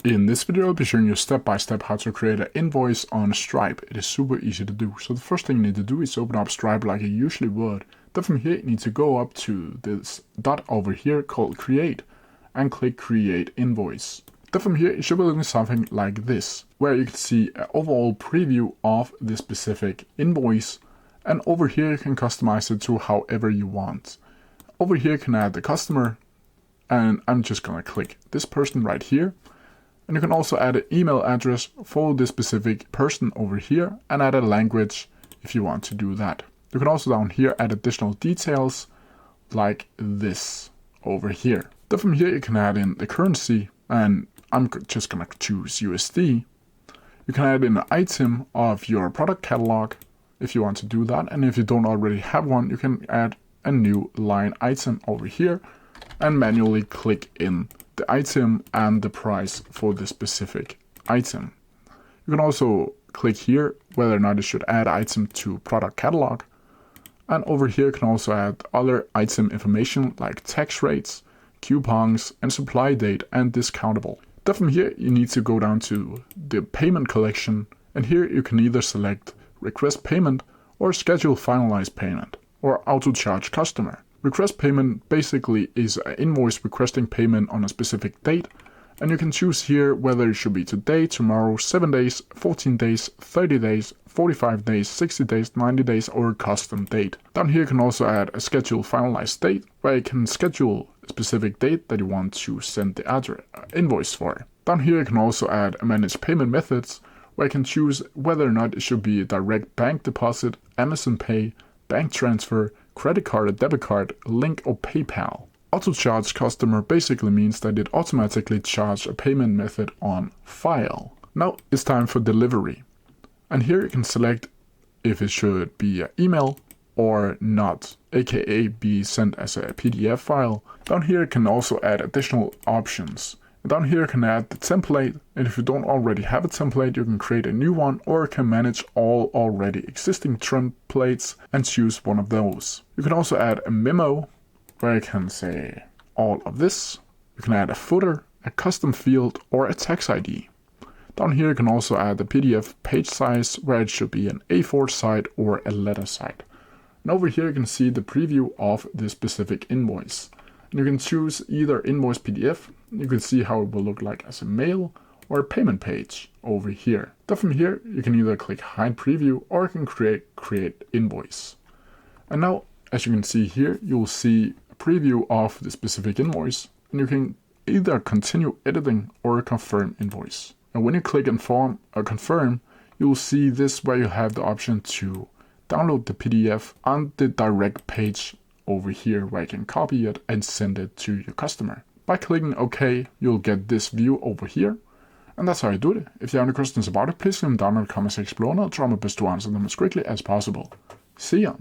In this video, I'll be showing you step by step how to create an invoice on Stripe. It is super easy to do. So the first thing you need to do is open up Stripe like you usually would. Then from here, you need to go up to this dot over here called Create and click Create Invoice. Then from here, it should be looking something like this, where you can see an overall preview of this specific invoice. And over here, you can customize it to however you want. Over here, you can add the customer, and I'm just gonna click this person right here. And you can also add an email address for this specific person over here and add a language if you want to do that. You can also down here add additional details like this over here. Then from here you can add in the currency, and I'm just gonna choose USD. You can add in an item of your product catalog if you want to do that, and if you don't already have one, you can add a new line item over here and manually click in the item and the price for the specific item. You can also click here whether or not you should add item to product catalog. And over here you can also add other item information like tax rates, coupons, and supply date and discountable. Then from here you need to go down to the payment collection, and here you can either select request payment or schedule finalized payment or auto charge customer. Request payment basically is an invoice requesting payment on a specific date, and you can choose here whether it should be today, tomorrow, 7 days, 14 days, 30 days, 45 days, 60 days, 90 days, or a custom date. Down here you can also add a schedule finalized date, where you can schedule a specific date that you want to send the invoice for. Down here you can also add a manage payment methods, where you can choose whether or not it should be a direct bank deposit, Amazon Pay, bank transfer, credit card or debit card, link, or PayPal. Auto charge customer basically means that it automatically charges a payment method on file. Now it's time for delivery. And here you can select if it should be an email or not, aka be sent as a PDF file. Down here you can also add additional options. And down here you can add the template, and if you don't already have a template, you can create a new one, or you can manage all already existing templates and choose one of those. You can also add a memo, where you can say all of this. You can add a footer, a custom field, or a tax ID. Down here you can also add the PDF page size, where it should be an A4 site or a letter site. And over here you can see the preview of this specific invoice. And you can choose either invoice PDF. You can see how it will look like as a mail or a payment page over here. Then from here you can either click hide preview, or you can create invoice. And now, as you can see here, you will see a preview of the specific invoice, and you can either continue editing or confirm invoice. And when you click inform or confirm, you will see this, where you have the option to download the PDF on the direct page over here, where you can copy it and send it to your customer. By clicking OK, you'll get this view over here. And that's how you do it. If you have any questions about it, please leave them down in the comment section below, and I'll try my best to answer them as quickly as possible. See ya!